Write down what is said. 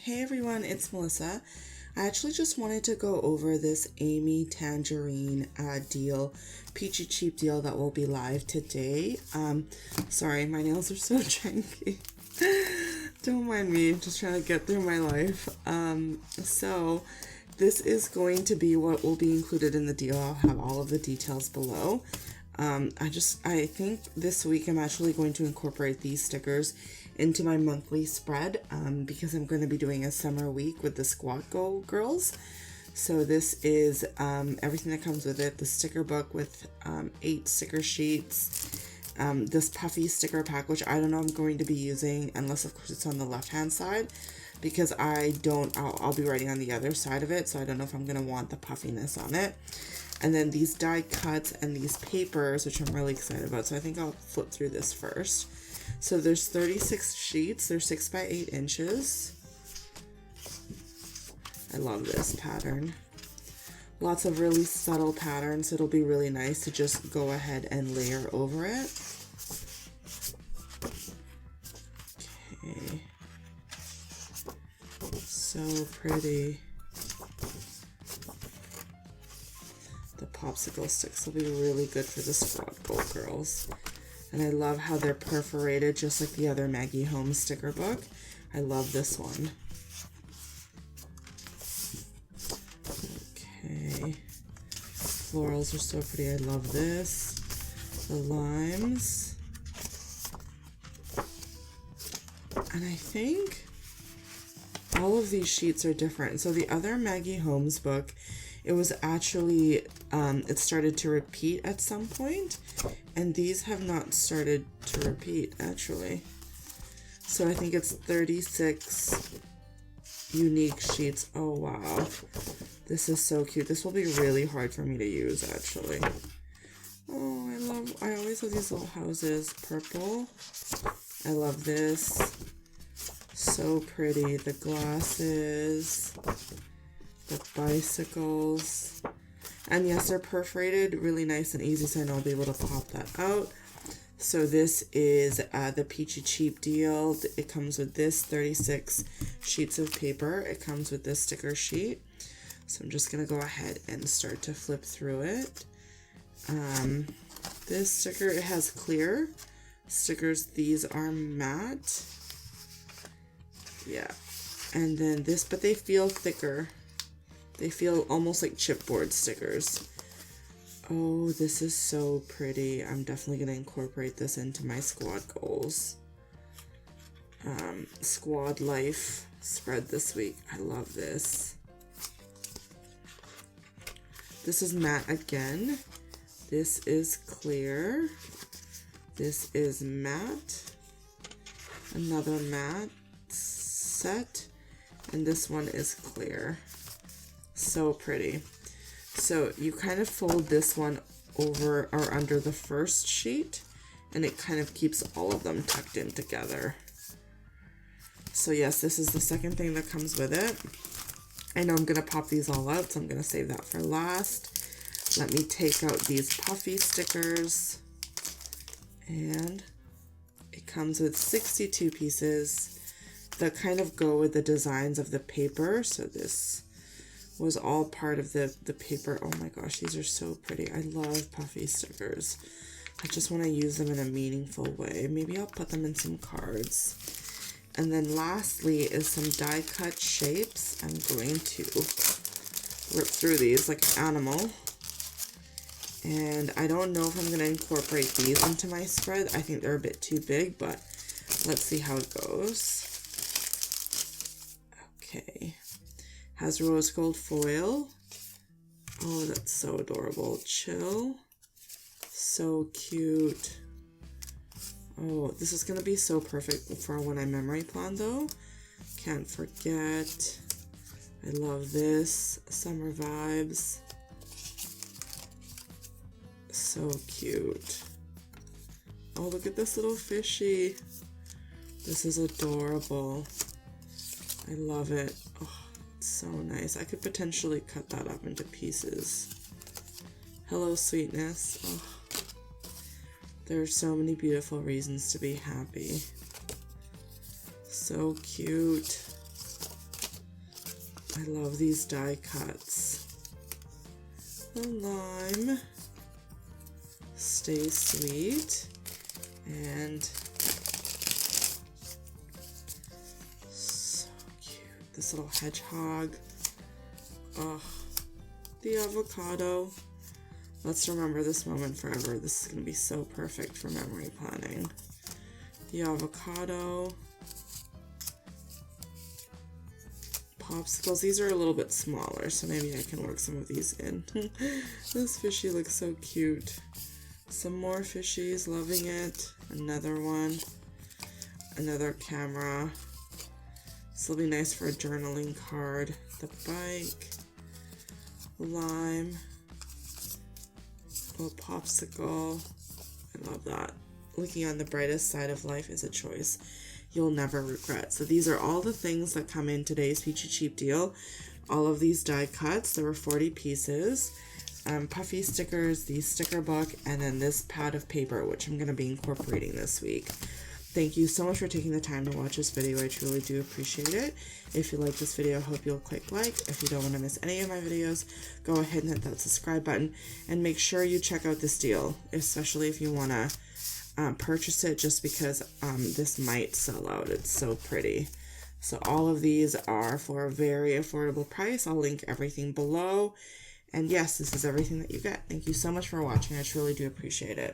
Hey everyone, it's Melissa. I actually just wanted to go over this Amy Tangerine deal, Peachy Cheap Deal that will be live today. Sorry, my nails are so janky. Don't mind me, I'm just trying to get through my life. So this is going to be what will be included in the deal. I'll have all of the details below. I think this week I'm actually going to incorporate these stickers into my monthly spread because I'm going to be doing a summer week with the Squad Go girls. So this is everything that comes with it, the sticker book with 8 sticker sheets, this puffy sticker pack, which I don't know I'm going to be using unless of course it's on the left hand side, because I'll be writing on the other side of it, so I don't know if I'm going to want the puffiness on it. And then these die cuts and these papers, which I'm really excited about, so I think I'll flip through this first. So there's 36 sheets, they're 6 by 8 inches. I love this pattern. Lots of really subtle patterns, it'll be really nice to just go ahead and layer over it. Okay. So pretty. The popsicle sticks will be really good for the Squad Go girls. And I love how they're perforated just like the other Maggie Holmes sticker book. I love this one. Okay. Florals are so pretty. I love this. The limes. And I think all of these sheets are different. So the other Maggie Holmes book, it was actually, it started to repeat at some point, and these have not started to repeat, actually. So I think it's 36 unique sheets. Oh, wow. This is so cute. This will be really hard for me to use, actually. Oh, I always have these little houses. Purple. I love this. So pretty. The glasses. The bicycles, and yes, they're perforated, really nice and easy, so I know I'll be able to pop that out. So this is the Peachy Cheap Deal. It comes with this 36 sheets of paper. It comes with this sticker sheet. So I'm just gonna go ahead and start to flip through it. This sticker, it has clear stickers. These are matte. Yeah, and then this, but they feel thicker. They feel almost like chipboard stickers. Oh, this is so pretty. I'm definitely going to incorporate this into my squad goals. Squad life spread this week. I love this. This is matte again. This is clear. This is matte. Another matte set. And this one is clear. So pretty. So you kind of fold this one over or under the first sheet, and it kind of keeps all of them tucked in together. So yes, this is the second thing that comes with it. I know I'm going to pop these all out, so I'm going to save that for last. Let me take out these puffy stickers. And it comes with 62 pieces that kind of go with the designs of the paper. So this was all part of the paper. Oh my gosh, these are so pretty. I love puffy stickers. I just want to use them in a meaningful way. Maybe I'll put them in some cards. And then lastly is some die cut shapes. I'm going to rip through these like an animal. And I don't know if I'm going to incorporate these into my spread. I think they're a bit too big, but let's see how it goes. Okay. Has rose gold foil. Oh, that's so adorable. Chill. So cute. Oh, this is going to be so perfect for when I memory plan though. Can't forget. I love this. Summer vibes. So cute. Oh, look at this little fishy. This is adorable. I love it. Oh, it's so nice. I could potentially cut that up into pieces. Hello, sweetness. Oh, there are so many beautiful reasons to be happy. So cute. I love these die cuts. The lime, Stay Sweet, and so cute. This little hedgehog. Oh, the avocado. Let's remember this moment forever. This is going to be so perfect for memory planning. The avocado. Popsicles. These are a little bit smaller, so maybe I can work some of these in. This fishy looks so cute. Some more fishies, loving it. Another one. Another camera. This will be nice for a journaling card. The bike. Lime. Little popsicle. I love that. Looking on the brightest side of life is a choice you'll never regret. So these are all the things that come in today's Peachy Cheap Deal. All of these die cuts. There were 40 pieces. Puffy stickers, the sticker book, and then this pad of paper, which I'm going to be incorporating this week. Thank you so much for taking the time to watch this video. I truly do appreciate it. If you like this video, I hope you'll click like. If you don't want to miss any of my videos, go ahead and hit that subscribe button. And make sure you check out this deal, especially if you want to purchase it, just because this might sell out. It's so pretty. So all of these are for a very affordable price. I'll link everything below. And yes, this is everything that you get. Thank you so much for watching. I truly do appreciate it.